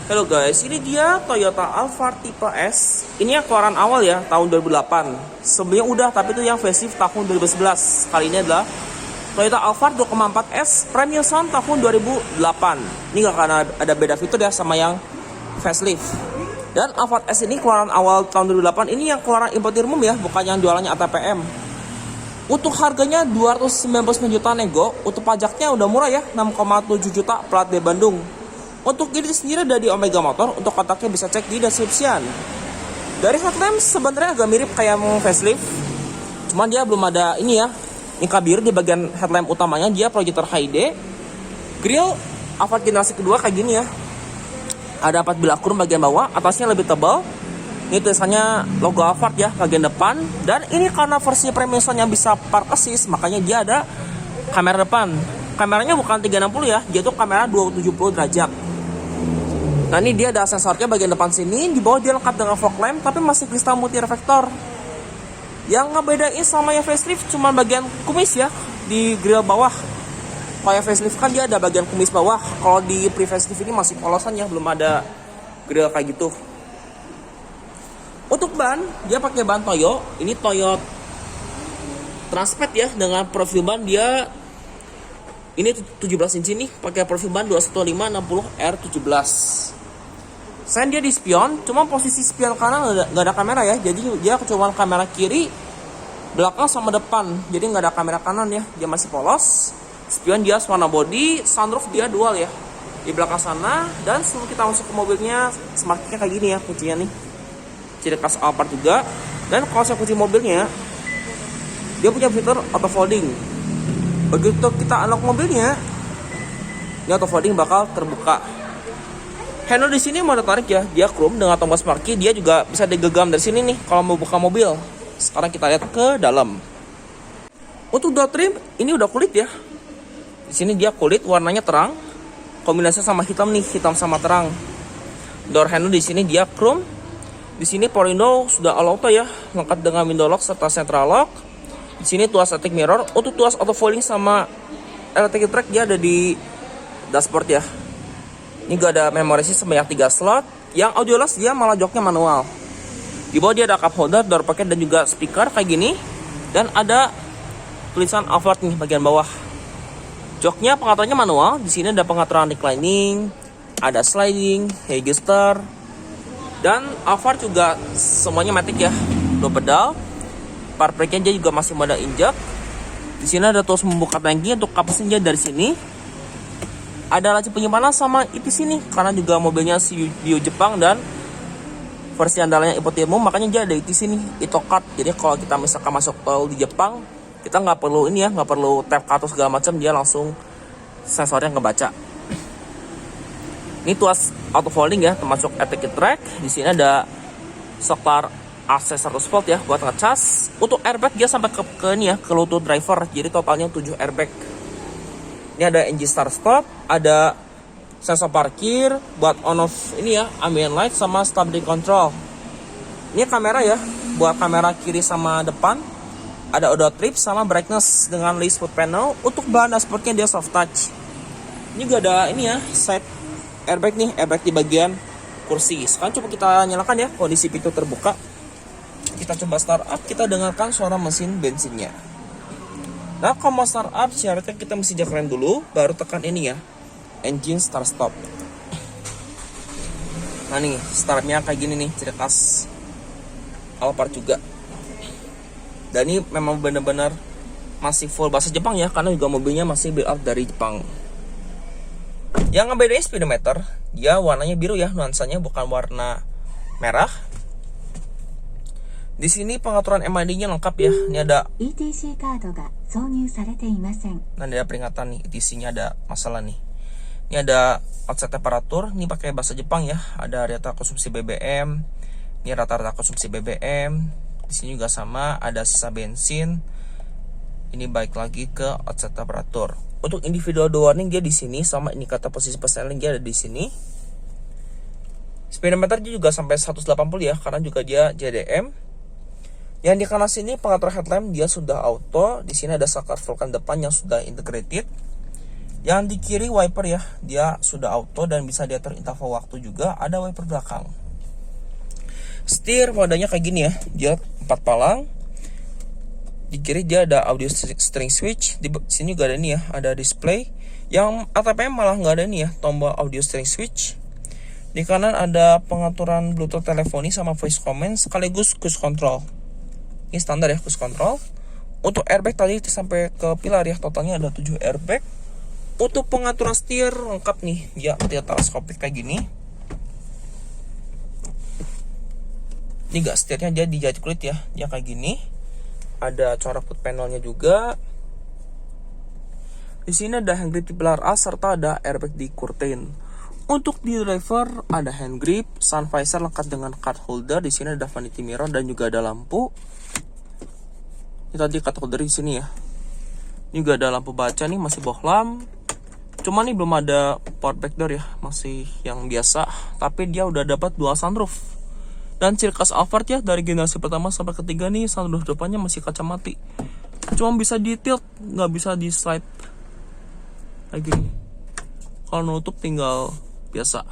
Halo guys, ini dia Toyota Alphard tipe S. Ini yang keluaran awal ya, tahun 2008. Sebelumnya udah, tapi itu yang facelift tahun 2011. Kali ini adalah Toyota Alphard 2,4 S Premium Sound tahun 2008. Ini gak akan ada beda fitur ya sama yang facelift. Dan Alphard S ini keluaran awal tahun 2008. Ini yang keluaran importer umum ya, bukan yang jualannya ATPM. Untuk harganya 299 juta nego. Untuk pajaknya udah murah ya, 6,7 juta plat D Bandung. Untuk ini sendiri dari Omega Motor, untuk kontaknya bisa cek di deskripsian. Dari headlamp sebenarnya agak mirip kayak facelift, cuman dia belum ada ini ya, nika biru di bagian headlamp utamanya. Dia projector HD. Grill Alphard generasi kedua kayak gini ya, ada 4 bilah kurung bagian bawah, atasnya lebih tebal. Ini tulisannya logo Alphard ya bagian depan. Dan ini karena versi premium yang bisa park assist, makanya dia ada kamera depan. Kameranya bukan 360 ya, dia tuh kamera 270 derajat. Nah ini dia ada sensornya bagian depan sini. Di bawah dia lengkap dengan fog lamp, tapi masih kristal multi reflektor. Yang ngebedain sama yang facelift cuma bagian kumis ya, di grill bawah. Kalau yang facelift kan dia ada bagian kumis bawah. Kalau di pre-facelift ini masih polosan ya, belum ada grill kayak gitu. Untuk ban, dia pakai ban Toyo. Ini Toyo Transpet ya, dengan profil ban dia ini 17 inci nih, pakai profil ban 215/60R17. Sen dia di spion, cuma posisi spion kanan nggak ada kamera ya, jadi dia cuma kamera kiri, belakang sama depan, jadi nggak ada kamera kanan ya, dia masih polos. Spion dia warna body, sunroof dia dual ya di belakang sana. Dan sebelum kita masuk ke mobilnya, smart key kayak gini ya kuncinya nih, ciri khas Alphard juga. Dan kalau saya kunci mobilnya, dia punya fitur auto folding. Begitu kita unlock mobilnya, ini auto folding bakal terbuka. Handle di sini mau tarik ya, dia chrome dengan tombol smart key. Dia juga bisa digenggam dari sini nih kalau mau buka mobil. Sekarang kita lihat ke dalam. Untuk door trim ini udah kulit ya. Di sini dia kulit, warnanya terang, kombinasinya sama hitam nih, hitam sama terang. Door handle di sini dia chrome. Di sini power window sudah all auto ya, lengkap dengan window lock serta central lock. Di sini tuas static mirror. Untuk tuas auto folding sama electric track dia ada di dashboard ya. Ini gak ada memori system sebanyak 3 slot. Yang audio last dia malah joknya manual. Di bawah dia ada cup holder, door pocket dan juga speaker kayak gini. Dan ada tulisan Alphard nih bagian bawah. Joknya pengaturannya manual. Di sini ada pengaturan reclining, ada sliding, register. Dan Alphard juga semuanya matic ya, 2 pedal. Park brake-nya dia juga masih mode injek. Di sini ada tools membuka tangki untuk kapasitasnya dari sini. Ada laci penyimpanan sama ETC nih, karena juga mobilnya CVO Jepang dan versi andalanya importer umum, makanya dia ada ETC nih, ETOCAT. Jadi kalau kita misalkan masuk tol di Jepang, kita nggak perlu ini ya, nggak perlu tap kartu segala macam, dia langsung sensornya ngebaca. Ini tuas auto folding ya, termasuk electric track. Di sini ada saklar AC 100 volt ya buat ngecas. Untuk airbag dia sampai ke ini ya, ke lutut driver. Jadi totalnya 7 airbag. Ini ada engine start stop, ada sensor parkir, buat on off ini ya, ambient light sama stability control. Ini kamera ya, buat kamera kiri sama depan. Ada auto trip sama brightness dengan list foot panel. Untuk bahan dashboardnya dia soft touch. Ini juga ada ini ya, side airbag nih, airbag di bagian kursi. Sekarang coba kita nyalakan ya, kondisi pintu terbuka. Kita coba start up, kita dengarkan suara mesin bensinnya. Nah kalau mau start up, syaratnya kita mesti jak rem dulu, baru tekan ini ya, engine start stop. Nah nih, startnya kayak gini nih, ciri khas Alphard juga. Dan ini memang benar-benar masih full bahasa Jepang ya, karena juga mobilnya masih build up dari Jepang. Yang ngebedain speedometer, dia warnanya biru ya, nuansanya bukan warna merah. Di sini pengaturan MID-nya lengkap ya. Ini ada ETC card ga sougyu sarete imasen. Nah, ada peringatan nih, ETC-nya ada masalah nih. Ini ada offset temperatur, ini pakai bahasa Jepang ya. Ada rata konsumsi BBM. Ini rata-rata konsumsi BBM. Di sini juga sama, ada sisa bensin. Ini balik lagi ke offset temperatur. Untuk individual door warning dia di sini, sama indikator posisi persneling dia ada di sini. Speedometer dia juga sampai 180 ya, karena juga dia JDM. Yang di kanan sini pengatur headlamp dia sudah auto. Di sini ada saklar Vulcan depan yang sudah integrated. Yang di kiri wiper ya, dia sudah auto dan bisa diatur interval waktu juga. Ada wiper belakang. Setir modanya kayak gini ya, dia 4 palang. Di kiri dia ada audio string switch. Di sini juga ada nih ya, ada display. Yang ATPM malah nggak ada nih ya, tombol audio string switch. Di kanan ada pengaturan Bluetooth teleponi sama voice command sekaligus cruise control. Ini standar ya, cruise control. Untuk airbag tadi sampai ke pilar ya, totalnya ada 7 airbag. Untuk pengaturan setir lengkap nih, dia teleskopik kayak gini. Ini enggak, setirnya dia dijahit kulit ya, dia kayak gini. Ada corak foot panelnya juga. Di sini ada hand grip di pilar A serta ada airbag di curtain. Untuk di driver ada hand grip, sun visor lengkap dengan card holder. Di sini ada vanity mirror dan juga ada lampu. Ini tadi card holder di sini ya. Ini juga ada lampu baca nih, masih bohlam. Cuma nih belum ada power back door ya, masih yang biasa. Tapi dia udah dapat dual sunroof. Dan ciri khas Alphard ya, dari generasi pertama sampai ketiga nih, sunroof depannya masih kaca mati. Cuma bisa di tilt, nggak bisa di slide kayak gini. Kalau nutup tinggal biasa.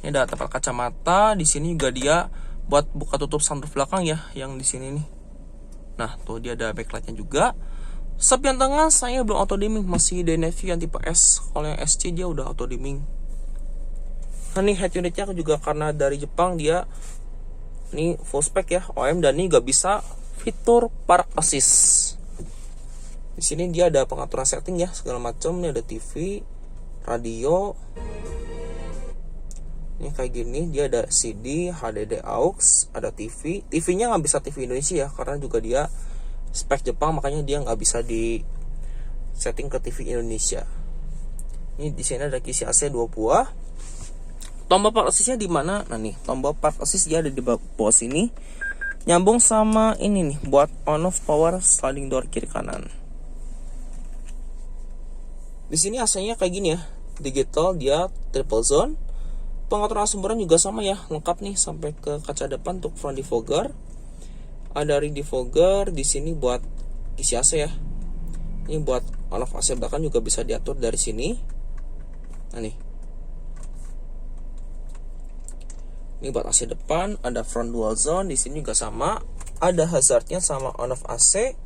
Ini ada tempat kacamata. Di sini juga dia buat buka tutup sunroof belakang ya, yang di sini nih. Nah tuh dia ada backlightnya juga. Spion tengah saya belum auto dimming, masih DNV yang tipe S. Kalau yang SC dia udah auto dimming. Nah nih head unitnya juga karena dari Jepang, dia ini full spec ya, OM, dan ini gak bisa fitur park assist. Di sini dia ada pengaturan setting ya segala macam. Ini ada TV, radio. Ini kayak gini, dia ada CD, HDD aux, ada TV. TV-nya nggak bisa TV Indonesia ya, karena juga dia spek Jepang, makanya dia nggak bisa di setting ke TV Indonesia. Ini di sini ada kisi AC 2 buah. Tombol park assist-nya di mana? Nah nih, tombol park assist dia ada di bawah sini. Nyambung sama ini nih buat on off power sliding door kiri kanan. Di sini AC-nya kayak gini ya. Digital, dia triple zone. Pengaturan sumberan juga sama ya, lengkap nih sampai ke kaca depan untuk front defogger. Ada ring defogger di sini buat isi AC ya. Ini buat on off AC belakang juga bisa diatur dari sini. Nah nih. Ini buat AC depan, ada front dual zone di sini juga sama. Ada hazardnya sama on off AC.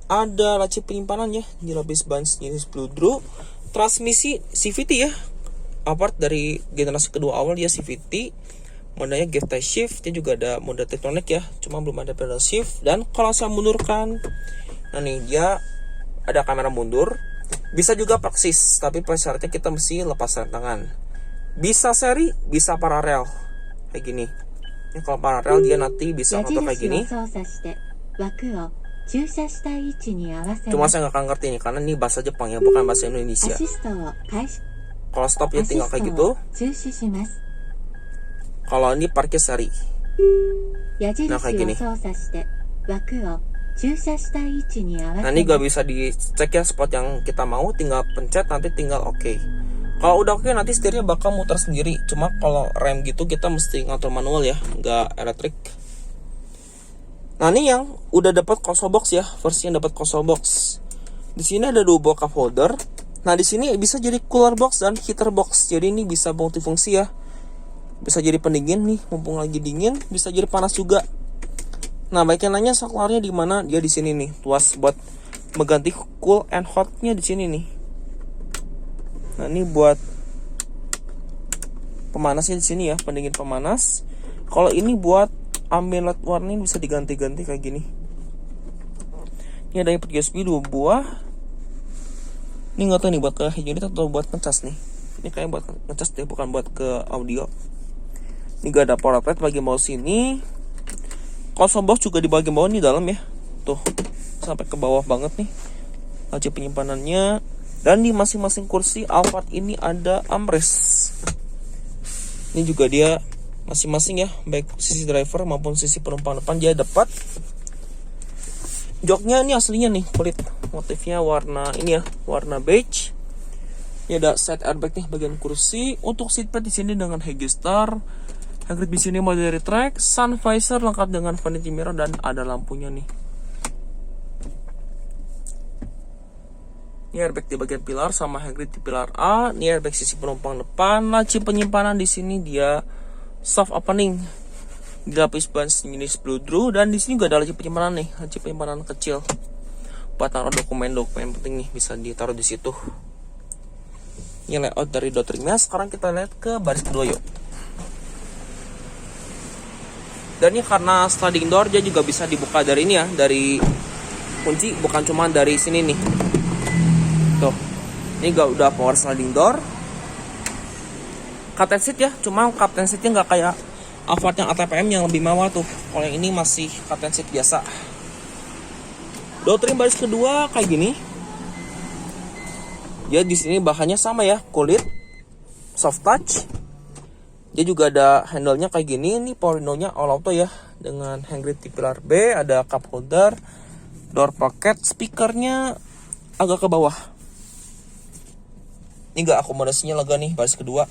Ada laci penyimpanan ya, di lapis ban jenis blue draw. Transmisi CVT ya. Apart dari generasi kedua awal dia CVT. Modanya gear tie shift, dia juga ada mode Tectonic ya, cuma belum ada pedal shift. Dan kalau saya mundurkan, nah nih dia ada kamera mundur, bisa juga praksis, tapi syaratnya kita mesti lepas rem tangan. Bisa seri, bisa paralel kayak gini. Ini kalau paralel dia nanti bisa motor kayak gini. Cuma saya nggak akan ngerti nih, karena ini bahasa Jepang ya, bukan bahasa Indonesia. Kalau stop ya tinggal kayak gitu. Kalau ini parkir seri, nah kayak gini. Nah ini gak bisa dicek ya spot yang kita mau, tinggal pencet nanti tinggal oke. Kalau udah oke nanti setirnya bakal muter sendiri. Cuma kalau rem gitu kita mesti ngatur manual ya, nggak elektrik. Nah ini yang udah dapat console box ya, versi yang dapat console box. Di sini ada 2 buah cup holder. Nah di sini bisa jadi cooler box dan heater box. Jadi ini bisa multifungsi ya. Bisa jadi pendingin nih, mumpung lagi dingin, bisa jadi panas juga. Nah, baiknya nanya saklarnya di mana? Dia di sini nih, tuas buat mengganti cool and hotnya di sini nih. Nah, ini buat pemanasnya di sini ya, pendingin pemanas. Kalau ini buat ambient warning bisa diganti-ganti kayak gini. Ini ada input USB 2 buah. Ini nggak tahu nih buat ke unit atau buat ngecas nih. Ini kayak buat ngecas deh, bukan buat ke audio. Ini gak ada power outlet bagian bawah sini. Console box juga di bagian bawah nih dalam ya. Tuh, sampai ke bawah banget nih. Laci penyimpanannya. Dan di masing-masing kursi Alphard ini ada armrest. Ini juga dia masing-masing ya, baik sisi driver maupun sisi penumpang depan dia dapat. Joknya ini aslinya nih kulit. Motifnya warna ini ya, warna beige. Ini ada side airbag nih bagian kursi. Untuk seatbelt di sini dengan Haggistar. Handgrip di sini mode retract, sun visor lengkap dengan vanity mirror dan ada lampunya nih. Ini airbag di bagian pilar sama hand grip di pilar A. Ini airbag sisi penumpang depan. Laci penyimpanan di sini dia soft opening. Dilapis ban jenis blue drew, dan di sini juga ada laci penyimpanan nih, laci penyimpanan kecil. Buat taruh dokumen-dokumen penting nih, bisa ditaruh di situ. Ini layout dari door trimnya. Sekarang kita lihat ke baris kedua yuk. Dan ini karena sliding door, dia juga bisa dibuka dari ini ya, dari kunci, bukan cuma dari sini nih. Tuh, ini udah power sliding door. Captain seat ya, cuma captain seatnya nggak kayak Alphard yang ATPM yang lebih mewah tuh. Kalau yang ini masih captain seat biasa. Door trim baris kedua kayak gini. Ya di sini bahannya sama ya, kulit, soft touch. Dia juga ada handle-nya kayak gini. Ini power window-nya all auto ya, dengan hand grip di pilar B, ada cup holder, door pocket, speakernya agak ke bawah. Ini enggak akomodasinya lega nih baris kedua.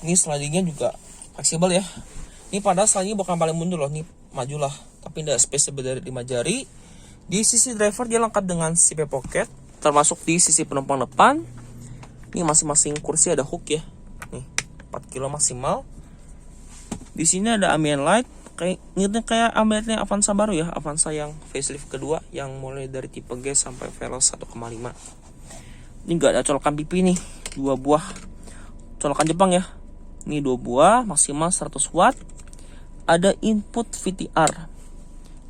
Ini slidingnya juga fleksibel ya. Ini padahal slidingnya bukan paling mundur loh, ini maju lah. Tapi tidak space lebih dari 5 jari. Di sisi driver dia lengkap dengan zip pocket, termasuk di sisi penumpang depan. Ini masing-masing kursi ada hook ya. Nih, 4 kilo maksimal. Di sini ada ambient light, kayak ambient light Avanza baru ya, Avanza yang facelift kedua yang mulai dari tipe G sampai Veloz 1,5. Ini enggak ada colokan pipi nih, 2 buah colokan Jepang ya. Ini 2 buah, maksimal 100 watt. Ada input VTR.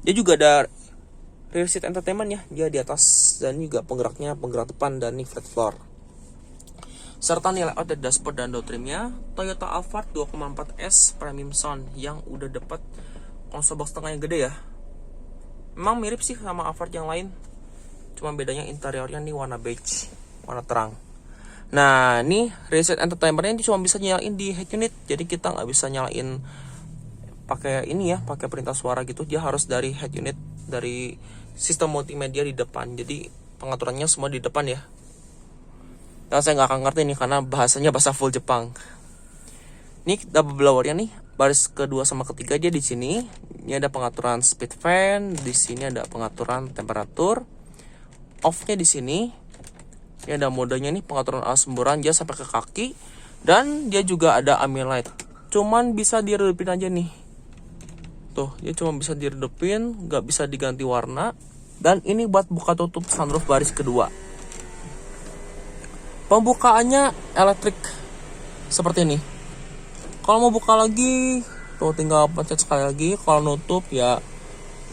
Dia juga ada rear seat entertainment ya, dia di atas, dan juga penggerak depan, dan ini flat floor. Serta nih layout dari dashboard dan door trimnya. Toyota Alphard 2,4S Premium Sound yang udah dapat konsol box tengah yang gede ya. Memang mirip sih sama Alphard yang lain, cuma bedanya interiornya nih warna beige, warna terang. Nah, ini reset entertainment-nya ini cuma bisa nyalain di head unit, jadi kita nggak bisa nyalain pakai ini ya, pakai perintah suara gitu. Dia harus dari head unit, dari sistem multimedia di depan. Jadi pengaturannya semua di depan ya. Dan saya nggak akan ngerti nih karena bahasanya bahasa full Jepang. Ini double blowernya nih, baris kedua sama ketiga dia di sini. Ini ada pengaturan speed fan, di sini ada pengaturan temperatur. Off-nya di sini. Ini ada modenya nih, pengaturan arus semburan dia sampai ke kaki, dan dia juga ada ambient light. Cuman bisa diredupin aja nih. Tuh, dia cuma bisa diredupin, nggak bisa diganti warna. Dan ini buat buka tutup sunroof baris kedua. Pembukaannya elektrik seperti ini. Kalau mau buka lagi, tuh tinggal pencet sekali lagi. Kalau nutup ya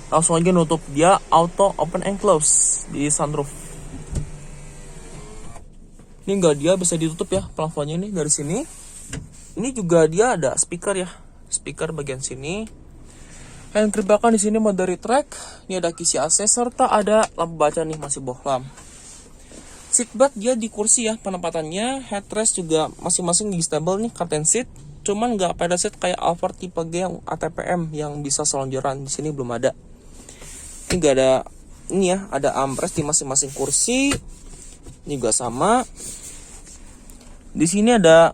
langsung aja nutup, dia auto open and close di sunroof. Ini enggak, dia bisa ditutup ya plafonnya ini dari sini. Ini juga dia ada speaker ya, speaker bagian sini. Hand grip belakang di sini mode retract. Ini ada kisi AC serta ada lampu baca nih, masih bohlam. Seatbelt dia di kursi ya penempatannya. Headrest juga masing-masing adjustable nih, captain seat. Cuman nggak pedal seat kayak Alphard tipe G yang ATPM yang bisa selonjoran. Di sini belum ada. Ini nggak ada ini ya, ada armrest di masing-masing kursi. Ini juga sama. Di sini ada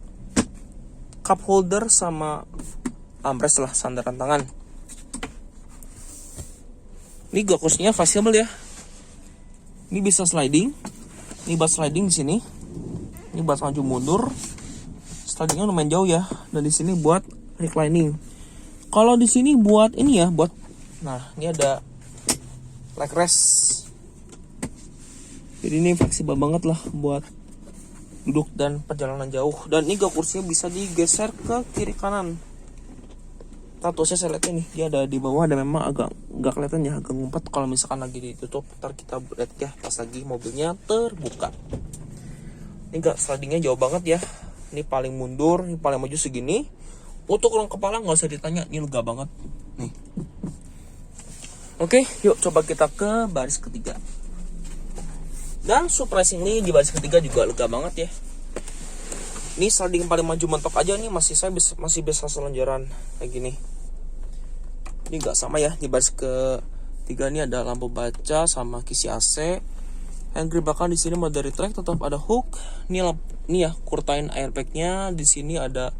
cup holder sama armrest lah, sandaran tangan. Ini juga kursinya fleksibel ya. Ini bisa sliding. Ini buat sliding di sini. Ini buat maju mundur. Slidingnya lumayan jauh ya. Dan di sini buat reclining. Kalau di sini buat ini ya, buat nah, ini ada leg rest. Jadi ini fleksibel banget lah buat duduk dan perjalanan jauh. Dan ini juga kursinya bisa digeser ke kiri kanan. Statusnya saya lihat ini, dia ada di bawah, dan memang agak nggak kelihatan ya, agak ngumpet kalau misalkan lagi ditutup. Ntar kita lihat ya pas lagi mobilnya terbuka. Ini nggak, slidingnya jauh banget ya. Ini paling mundur, ini paling maju segini. Untuk rong kepala nggak usah ditanya, ini lega banget nih. Oke, yuk coba kita ke baris ketiga. Dan surprisingly di baris ketiga juga lega banget ya. Ini sliding paling maju mentok aja nih, masih bisa selonjoran kayak gini. Ini nggak sama ya, di baris ketiga ini ada lampu baca sama kisi AC. Hand grip belakang di sini mode retract, tetap ada hook. Ini ya kurtain airbagnya. Di sini ada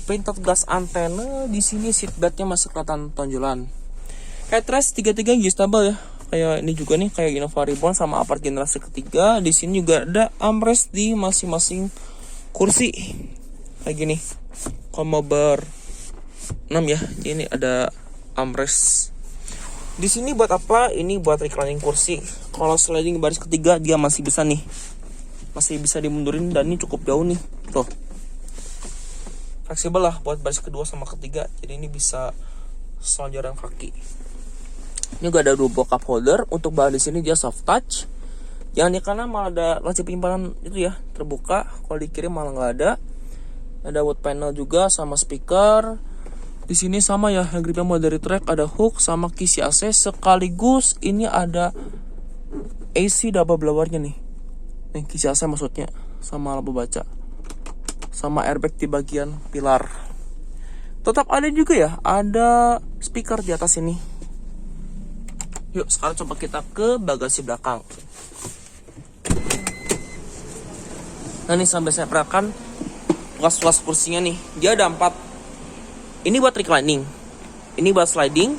printed glass antena. Di sini seatbeltnya masih kelihatan tonjolan. Headrest tiga-tiga adjustable ya. kayak ini juga nih, kayak Innova Reborn sama Alphard generasi ketiga. Di sini juga ada armrest di masing-masing kursi kayak gini. Kalau mau ber 6 ya, jadi ini ada armrest. Di sini buat apa? Ini buat reclining kursi. Kalau sliding baris ketiga dia masih bisa nih, masih bisa dimundurin, dan ini cukup jauh nih, tuh. Fleksibel lah buat baris kedua sama ketiga. Jadi ini bisa jalan kaki. Ini juga ada double cup holder. Untuk bahan di sini dia soft touch. Yang di kanan malah ada laci penyimpanan itu ya, terbuka. Kalau di kiri malah nggak ada. Ada wood panel juga sama speaker. Di sini sama ya, yang gripnya mulai dari track, ada hook sama kisi AC, sekaligus ini ada AC double blowernya nih. Nih kisi AC maksudnya, sama lampu baca, sama airbag di bagian pilar. Tetap ada juga ya, ada speaker di atas ini. Yuk sekarang coba kita ke bagasi belakang. Nah ini sampai saya perhatikan luas kursinya nih. Dia ada 4. Ini buat reclining, ini buat sliding,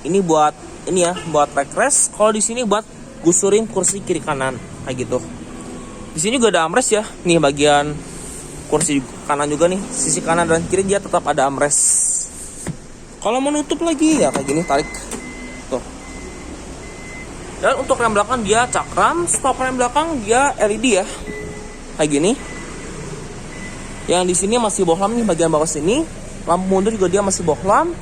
ini buat ini ya, buat backrest. Kalau di sini buat gusurin kursi kiri kanan kayak gitu. Di sini juga ada armrest ya. Nih bagian kursi kanan juga nih, sisi kanan dan kiri dia tetap ada armrest. Kalau menutup lagi ya kayak gini, tarik tuh. Dan untuk rem belakang dia cakram, stop rem belakang dia LED ya, kayak gini. Yang di sini masih bohlam nih bagian bawah sini. Lampu mundur juga dia masih bohlam.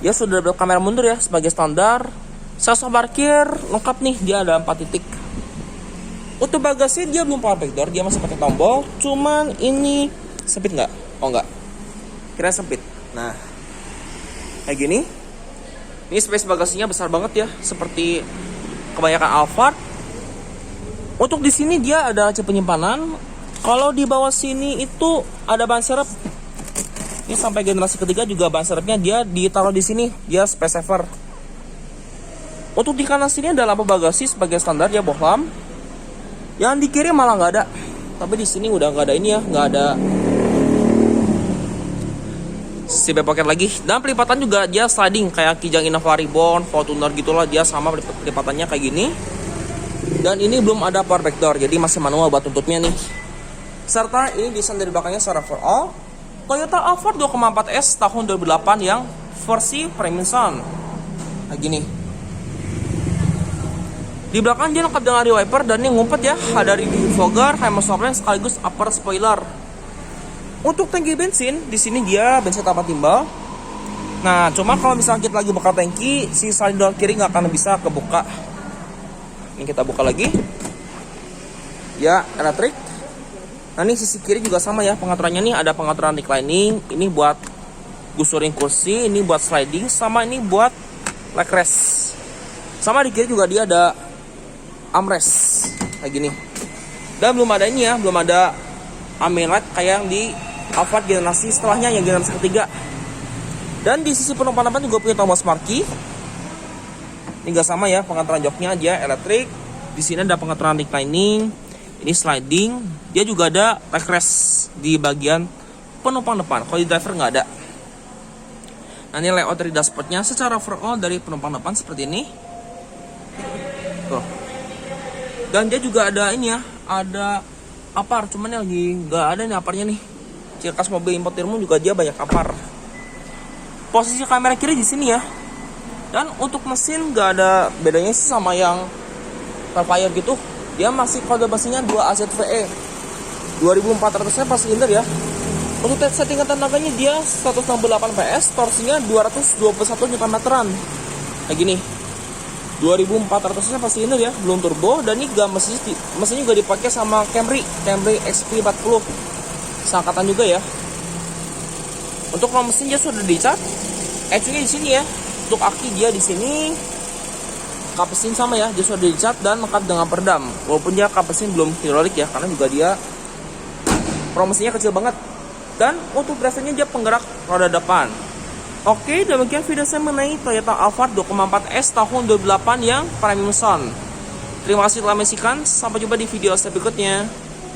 Dia sudah ada kamera mundur ya sebagai standar. Sensor parkir lengkap nih, dia ada 4 titik. Untuk bagasi dia belum power back door, dia masih pakai tombol. Cuman ini sempit nggak? Oh nggak, kira sempit. Nah kayak gini. Ini space bagasinya besar banget ya, seperti kebanyakan Alphard. Untuk di sini dia ada laci penyimpanan. Kalau di bawah sini itu ada ban serep. Ini sampai generasi ketiga juga ban serepnya dia ditaruh di sini, dia space saver. Untuk di kanan sini ada lampu bagasi sebagai standar, dia bohlam. Yang di kiri malah nggak ada, tapi di sini udah nggak ada ini ya, nggak ada seat pocket lagi. Dan pelipatan juga dia sliding kayak Kijang Innova Reborn, Fortuner gitulah, dia sama pelipatannya kayak gini. Dan ini belum ada power back door, jadi masih manual buat tutupnya nih. Serta ini desain dari belakangnya secara overall Toyota Alphard 2,4S tahun 2008 yang versi premium sound. Nah gini. Di belakang dia lengkap dengan rear wiper dan ini ngumpet ya, ada rear defogger, hammer stopper sekaligus upper spoiler. Untuk tangki bensin, di sini dia bensin tanpa timbal. Nah, cuma kalau misalnya kita lagi buka tangki, si silinder kiri nggak akan bisa kebuka. Ini kita buka lagi. Ya, elektrik. Nah ini sisi kiri juga sama ya, pengaturannya nih ada pengaturan reclining, ini buat gusurin kursi, ini buat sliding, sama ini buat leg rest. Sama di kiri juga dia ada armrest kayak gini. Dan belum ada ini ya, belum ada ambilight kayak yang di Alphard generasi setelahnya yang generasi ketiga. Dan di sisi penumpang depan juga punya tombol smart key. Ini gak sama ya, pengaturan joknya dia elektrik. Di sini ada pengaturan reclining. Ini sliding, dia juga ada leg rest di bagian penumpang depan. Kalau di driver nggak ada. Nah ini layout dari dashboardnya secara overall dari penumpang depan seperti ini. Tuh. Dan dia juga ada ini ya, ada apar, cuman yang lagi nggak ada nih aparnya nih. Ciri khas mobil import umum juga dia banyak apar. Posisi kamera kiri di sini ya. Dan untuk mesin nggak ada bedanya sih sama yang Velfire gitu. Dia masih kode basinya 2 AZVE 2400 per silinder ya. Untuk settingan tenaganya dia 168 PS, torsinya 221 Nm. Kayak gini. 2400 per silinder ya, belum turbo. Dan ini juga mesinnya juga dipakai sama Camry XP40. Seangkatan juga ya. Untuk mesin dia sudah dicat. Actually di sini ya. Untuk aki dia di sini. Kap mesin sama ya, dia sudah dicat dan lengkap dengan peredam. Walaupun dia kap mesin belum hidrolik ya, karena juga dia mesinnya kecil banget. Dan untuk drivernya dia penggerak roda depan. Oke, demikian video saya mengenai Toyota Alphard 2,4S tahun 2008 yang premium sound. Terima kasih telah menyaksikan, sampai jumpa di video saya berikutnya.